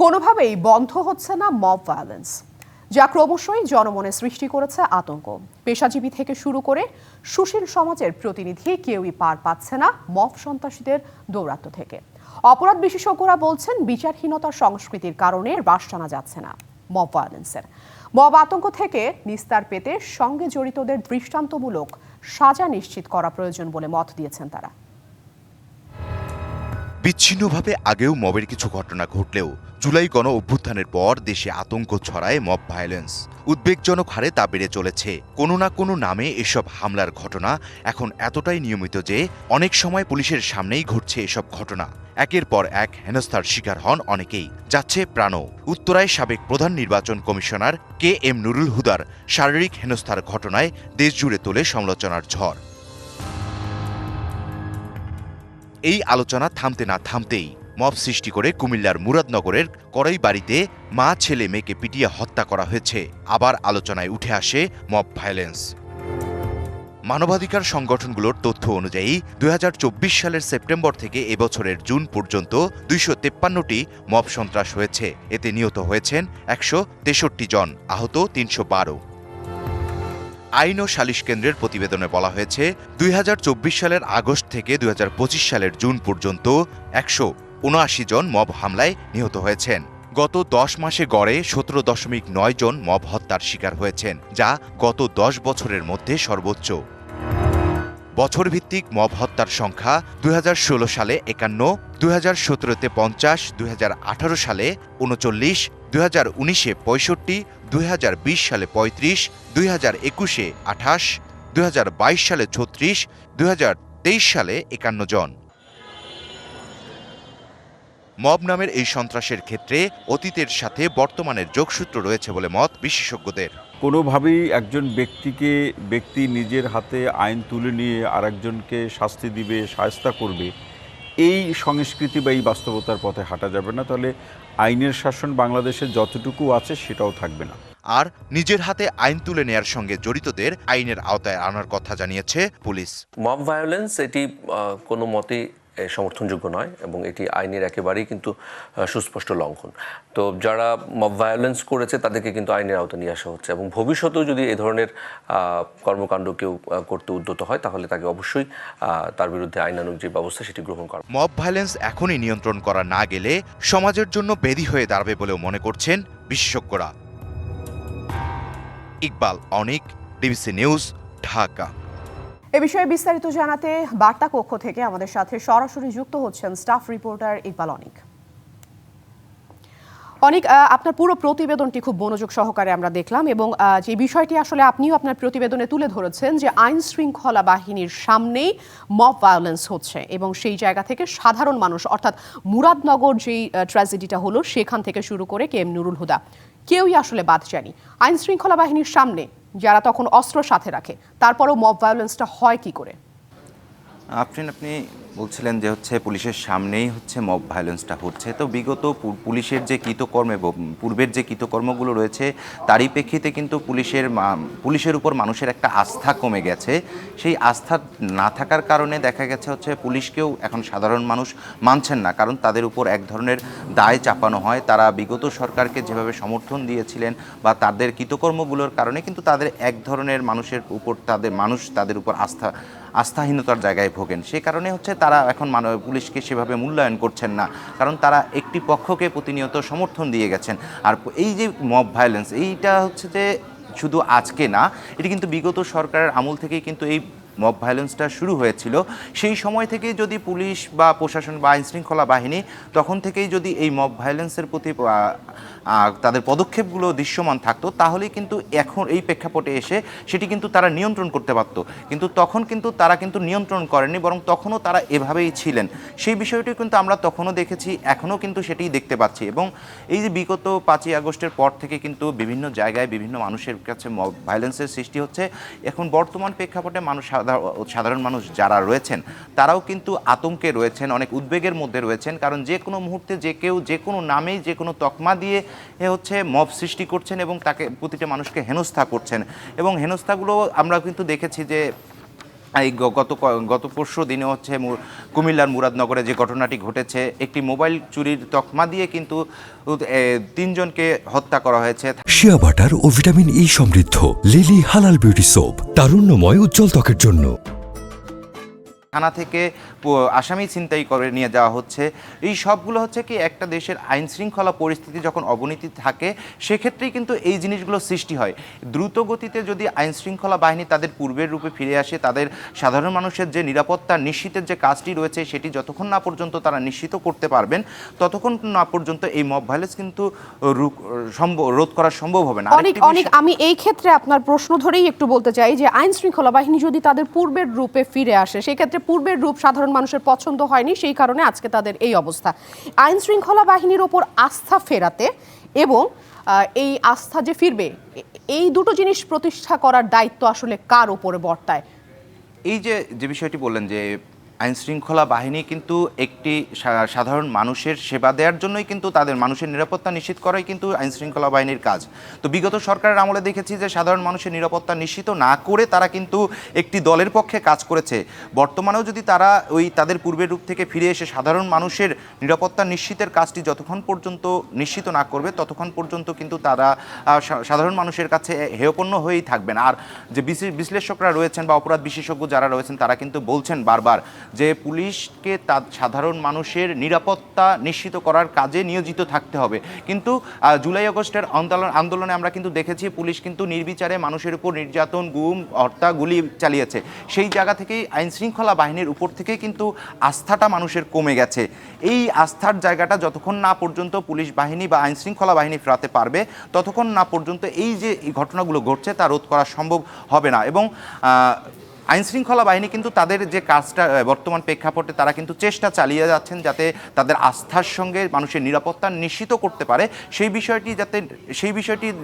কোনোভাবেই বন্ধ হচ্ছে না মব ভায়োলেন্স, যা ক্রমশই জনমনে সৃষ্টি করেছে আতঙ্ক। পেশাজীবী থেকে শুরু করে সুশীল সমাজের প্রতিনিধি কেউই পার পাচ্ছে না মব সন্ত্রাসীদের দৌরাত্ম্য থেকে। অপরাধ বিশেষজ্ঞরা বলছেন, বিচারহীনতার সংস্কৃতির কারণে রাশ টানা যাচ্ছে না মব ভায়োলেন্সের। মব আতঙ্ক থেকে নিস্তার পেতে সঙ্গে জড়িতদের দৃষ্টান্তমূলক সাজা নিশ্চিত করা প্রয়োজন বলে মত দিয়েছেন তারা। বিচ্ছিন্নভাবে আগেও মবের কিছু ঘটনা ঘটলেও জুলাই গণ অভ্যুত্থানের পর দেশে আতঙ্ক ছড়ায় মব ভায়োলেন্স। উদ্বেগজনক হারে তা বেড়ে চলেছে। কোনো না কোনো নামে এসব হামলার ঘটনা এখন এতটাই নিয়মিত যে অনেক সময় পুলিশের সামনেই ঘটছে এসব ঘটনা। একের পর এক হেনস্থার শিকার হন অনেকেই, যাচ্ছে প্রাণও। উত্তরায় সাবেক প্রধান নির্বাচন কমিশনার KM নুরুল হুদার শারীরিক হেনস্থার ঘটনায় দেশজুড়ে তোলে সমালোচনার ঝড়। এই আলোচনা থামতে না থামতেই মব সৃষ্টি করে কুমিল্লার মুরাদনগরের কড়াইবাড়িতে মা ছেলে মেয়েকে পিটিয়ে হত্যা করা হয়েছে। আবার আলোচনায় উঠে আসে মব ভায়োলেন্স। মানবাধিকার সংগঠনগুলোর তথ্য অনুযায়ী 2024 সালের সেপ্টেম্বর থেকে এবছরের জুন পর্যন্ত 253টি মব সন্ত্রাস হয়েছে। এতে নিহত হয়েছেন 163 জন, আহত 312। আইন ও সালিশ কেন্দ্রের প্রতিবেদনে বলা হয়েছে, 2024 সালের আগস্ট থেকে 2025 সালের জুন পর্যন্ত 179 জন মব হামলায় নিহত হয়েছেন। গত 10 মাসে গড়ে 17.9 জন মব হত্যার শিকার হয়েছেন, যা গত 10 বছরের মধ্যে সর্বোচ্চ। বছরভিত্তিক মব হত্যার সংখ্যা 2016 সালে 51, 2017-তে 50, 2018 সালে 39, 2019-এ 65, 2020 সালে 35, 2021-এ 28, 2022 সালে 36, 2023 সালে 51 জন। মব নামের এই সন্ত্রাসের ক্ষেত্রে অতীতের সাথে বর্তমানের যোগসূত্র রয়েছে বলে মত বিশেষজ্ঞদের। কোনোভাবেই একজন ব্যক্তি নিজের হাতে আইন তুলে নিয়ে আরেকজনকে শাস্তি দিবে, শায়েস্তা করবে, এই সংস্কৃতি বা এই বাস্তবতার পথে হাঁটা যাবে না। তাহলে আইনের শাসন বাংলাদেশে যতটুকু আছে সেটাও থাকবে না। আর নিজের হাতে আইন তুলে নেয়ার সঙ্গে জড়িতদের আইনের আওতায় আনার কথা জানিয়েছে পুলিশ। মব ভায়োলেন্স এটি কোনো মতেই সমর্থনযোগ্য নয় এবং এটি আইনের একেবারেই কিন্তু সুস্পষ্ট লঙ্ঘন। তো যারা মব ভায়োলেন্স করেছে তাদেরকে কিন্তু আইনের আওতায় নিয়ে আসা হচ্ছে এবং ভবিষ্যতেও যদি এ ধরনের কর্মকাণ্ড কেউ করতে উদ্যত হয় তাহলে তাকে অবশ্যই তার বিরুদ্ধে আইনানুগ যে ব্যবস্থা সেটি গ্রহণ করা। মব ভায়োলেন্স এখনই নিয়ন্ত্রণ করা না গেলে সমাজের জন্য ব্যাধি হয়ে দাঁড়াবে বলেও মনে করছেন বিশেষজ্ঞরা। ইকবাল অনিক, DBC নিউজ, ঢাকা। এ বিষয়ে বিস্তারিত জানাতে বার্তা কক্ষ থেকে আমাদের সাথে সরাসরি যুক্ত হচ্ছেন স্টাফ রিপোর্টার ইকবাল অনিক। অনিক, আপনার পুরো প্রতিবেদনটি খুব মনোযোগ সহকারে আমরা দেখলাম এবং যে বিষয়টি আসলে আপনিও আপনার প্রতিবেদনে তুলে ধরেছেন যে আইন শৃঙ্খলা বাহিনীর সামনেই মব ভায়োলেন্স হচ্ছে এবং সেই জায়গা থেকে সাধারণ মানুষ, অর্থাৎ মুরাদনগর যেই ট্র্যাজেডিটা হলো সেখান থেকে শুরু করে KM নুরুল হুদা, কেউই আসলে বাদ যায়নি। আইন শৃঙ্খলা বাহিনীর সামনে যারা তখন অস্ত্র সাথে রাখে, তারপরও মব ভায়োলেন্সটা হয় কি করে? আপনি বলছিলেন যে পুলিশের সামনেই মব ভায়োলেন্সটা হচ্ছে। তো বিগত পুলিশের যে কৃতকর্ম এবং পূর্বের যে কৃতকর্মগুলো রয়েছে তারই প্রেক্ষিতে কিন্তু পুলিশের উপর মানুষের একটা আস্থা কমে গেছে। সেই আস্থা না থাকার কারণে দেখা গেছে পুলিশকেও এখন সাধারণ মানুষ মানছেন না, কারণ তাদের উপর এক ধরনের দায় চাপানো হয়। তারা বিগত সরকারকে যেভাবে সমর্থন দিয়েছিলেন বা তাদের কৃতকর্মগুলোর কারণে কিন্তু তাদের এক ধরনের মানুষের উপর তাদের উপর আস্থাহীনতার জায়গায় ভোগেন। সে কারণে তারা এখন পুলিশকে সেভাবে মূল্যায়ন করছেন না, কারণ তারা একটি পক্ষকে প্রতিনিয়ত সমর্থন দিয়ে গেছেন। আর এই যে মব ভায়োলেন্স, এইটা যে শুধু আজকে না, এটি কিন্তু বিগত সরকারের আমল থেকেই কিন্তু এই মব ভায়োলেন্সটা শুরু হয়েছিল। সেই সময় থেকে যদি পুলিশ বা প্রশাসন বা আইনশৃঙ্খলা বাহিনী তখন থেকেই যদি এই মব ভায়োলেন্সের প্রতি তাদের পদক্ষেপগুলো দৃশ্যমান থাকতো, তাহলেই কিন্তু এখন এই প্রেক্ষাপটে এসে সেটি কিন্তু তারা নিয়ন্ত্রণ করতে পারত। কিন্তু তখন কিন্তু তারা নিয়ন্ত্রণ করেনি, বরং তখনও তারা এভাবেই ছিলেন। সেই বিষয়টি কিন্তু আমরা তখনও দেখেছি, এখনও কিন্তু সেটিই দেখতে পাচ্ছি। এবং এই যে বিগত 5ই আগস্টের পর থেকে কিন্তু বিভিন্ন জায়গায় বিভিন্ন মানুষের কাছে মব ভায়োলেন্সের সৃষ্টি হচ্ছে। এখন বর্তমান প্রেক্ষাপটে সাধারণ মানুষ যারা রয়েছেন তারাও কিন্তু আতঙ্কে রয়েছেন, অনেক উদ্বেগের মধ্যে রয়েছেন, কারণ যে কোনো মুহূর্তে যে কেউ যে কোনো নামেই যে কোনো তকমা দিয়ে মব সৃষ্টি করছেন এবং তাকে প্রতিটা মানুষকে হেনস্থা করছেন। এবং হেনস্থাগুলো আমরা কিন্তু দেখেছি যে এই গত পরশু দিনে হচ্ছে কুমিল্লার মুরাদনগরে যে ঘটনাটি ঘটেছে, একটি মোবাইল চুরির তকমা দিয়ে কিন্তু 3 জনকে হত্যা করা হয়েছে। শিয়া বাটার ও ভিটামিন ই সমৃদ্ধ লিলি হালাল বিউটি সোপ, তারুণ্যময় উজ্জ্বল ত্বকের জন্য। থানা থেকে আসামি ছিনতাই করে নিয়ে যাওয়া হচ্ছে। এই সবগুলো হচ্ছে কি একটা দেশের আইন শৃঙ্খলা পরিস্থিতি যখন অবনতি থাকে সেক্ষেত্রেই কিন্তু এই জিনিসগুলো সৃষ্টি হয়। দ্রুত গতিতে যদি আইন শৃঙ্খলা বাহিনী তাদের পূর্বের রূপে ফিরে আসে, তাদের সাধারণ মানুষের যে নিরাপত্তা নিশ্চিতের যে কাজটি রয়েছে সেটি যতক্ষণ না পর্যন্ত তারা নিশ্চিত করতে পারবেন ততক্ষণ না পর্যন্ত এই মব ভায়োলেন্স কিন্তু রোধ করা সম্ভব হবে না। অনেক আমি এই ক্ষেত্রে আপনার প্রশ্ন ধরেই একটু বলতে চাই যে আইন শৃঙ্খলা বাহিনী যদি তাদের পূর্বের রূপে ফিরে আসে, সেক্ষেত্রে পূর্বের রূপ সাধারণ মানুষের পছন্দ হয়নি, সেই কারণে আজকে তাদের এই অবস্থা। আইন শৃঙ্খলা বাহিনীর ওপর আস্থা ফেরাতে এবং এই আস্থা যে ফিরবে, এই দুটো জিনিস প্রতিষ্ঠা করার দায়িত্ব আসলে কার উপরে বর্তায়? এই যে বিষয়টি বললেন যে আইন শৃঙ্খলা বাহিনী কিন্তু একটি সাধারণ মানুষের সেবা দেওয়ার জন্যই কিন্তু তাদের মানুষের নিরাপত্তা নিশ্চিত করাই কিন্তু আইন শৃঙ্খলা বাহিনীর কাজ। তো বিগত সরকারের আমলে দেখেছি যে সাধারণ মানুষের নিরাপত্তা নিশ্চিত না করে তারা কিন্তু একটি দলের পক্ষে কাজ করেছে। বর্তমানেও যদি তারা তাদের পূর্বের রূপ থেকে ফিরে এসে সাধারণ মানুষের নিরাপত্তা নিশ্চিতের কাজটি যতক্ষণ পর্যন্ত নিশ্চিত না করবে ততক্ষণ পর্যন্ত কিন্তু তারা সাধারণ মানুষের কাছে হেয়পণ্য হয়েই থাকবেন। আর যে বিশ্লেষকরা রয়েছেন বা অপরাধ বিশেষজ্ঞ যারা রয়েছেন তারা কিন্তু বলছেন বারবার যে পুলিশকে তার সাধারণ মানুষের নিরাপত্তা নিশ্চিত করার কাজে নিয়োজিত থাকতে হবে। কিন্তু জুলাই আগস্টের আন্দোলনে আমরা কিন্তু দেখেছি পুলিশ কিন্তু নির্বিচারে মানুষের উপর নির্যাতন, গুম, হত্যা, গুলি চালিয়েছে। সেই জায়গা থেকেই আইন শৃঙ্খলা বাহিনীর উপর থেকে কিন্তু আস্থাটা মানুষের কমে গেছে। এই আস্থার জায়গাটা যতক্ষণ না পর্যন্ত পুলিশ বাহিনী বা আইন শৃঙ্খলা বাহিনী ফেরাতে পারবে ততক্ষণ না পর্যন্ত এই যে এই ঘটনাগুলো ঘটছে তা রোধ করা সম্ভব হবে না। এবং আইন শৃঙ্খলা বাহিনী কিন্তু তাদের যে কাজটা বর্তমান প্রেক্ষাপটে তারা কিন্তু চেষ্টা চালিয়ে যাচ্ছেন যাতে তাদের আস্থার সঙ্গে মানুষের নিরাপত্তা নিশ্চিত করতে পারে, সেই বিষয়টির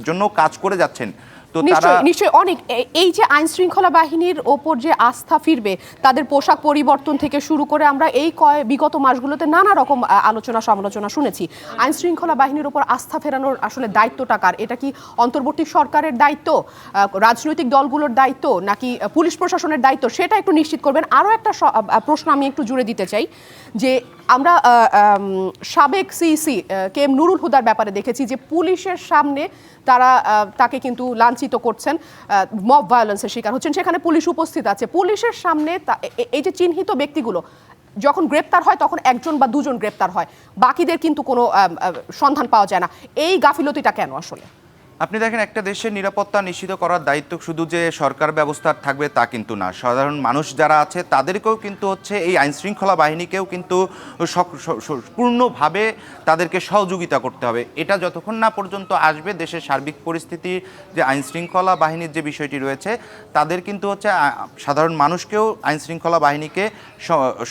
জন্য কাজ করে যাচ্ছেন। তো নিশ্চয়ই অনেক এই যে আইন শৃঙ্খলা বাহিনীর ওপর যে আস্থা ফিরবে, তাদের পোশাক পরিবর্তন থেকে শুরু করে আমরা এই বিগত মাসগুলোতে নানা রকম আলোচনা সমালোচনা শুনেছি। আইন শৃঙ্খলা বাহিনীর ওপর আস্থা ফেরানোর আসলে দায়িত্বটা কার? এটা কি অন্তর্বর্তী সরকারের দায়িত্ব, রাজনৈতিক দলগুলোর দায়িত্ব, নাকি পুলিশ প্রশাসনের দায়িত্ব? সেটা একটু নিশ্চিত করবেন। আরও একটা প্রশ্ন আমি একটু জুড়ে দিতে চাই যে আমরা সাবেক সিইসি কে এম নুরুল হুদার ব্যাপারে দেখেছি যে পুলিশের সামনে তাকে কিন্তু লাঞ্ছিত করছেন, মব ভায়োলেন্সের শিকার হচ্ছেন, সেখানে পুলিশ উপস্থিত আছে। পুলিশের সামনে এই যে চিহ্নিত ব্যক্তিগুলো যখন গ্রেপ্তার হয় তখন 1জন বা 2জন গ্রেপ্তার হয়, বাকিদের কিন্তু কোনো সন্ধান পাওয়া যায় না। এই গাফিলতিটা কেন আসলে? আপনি দেখেন একটা দেশের নিরাপত্তা নিশ্চিত করার দায়িত্ব শুধু যে সরকার ব্যবস্থার থাকবে তা কিন্তু না, সাধারণ মানুষ যারা আছে তাদেরকেও কিন্তু হচ্ছে এই আইন শৃঙ্খলা বাহিনীকেও কিন্তু পূর্ণভাবে তাদেরকে সহযোগিতা করতে হবে। এটা যতক্ষণ না পর্যন্ত আসবে দেশের সার্বিক পরিস্থিতি যে আইন শৃঙ্খলা বাহিনীর যে বিষয়টি রয়েছে তাদের কিন্তু হচ্ছে সাধারণ মানুষকেও আইন শৃঙ্খলা বাহিনীকে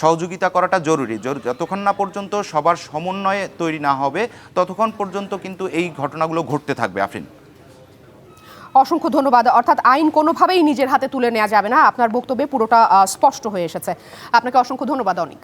সহযোগিতা করাটা জরুরি। যতক্ষণ না পর্যন্ত সবার সমন্বয়ে তৈরি না হবে ততক্ষণ পর্যন্ত কিন্তু এই ঘটনাগুলো ঘটতে থাকবে। আফরিন, অসংখ্য ধন্যবাদ। অর্থাৎ আইন কোনোভাবেই নিজের হাতে তুলে নেওয়া যাবে না, আপনার বক্তব্যে পুরোটা স্পষ্ট হয়ে এসেছে। আপনাকে অসংখ্য ধন্যবাদ অনিক।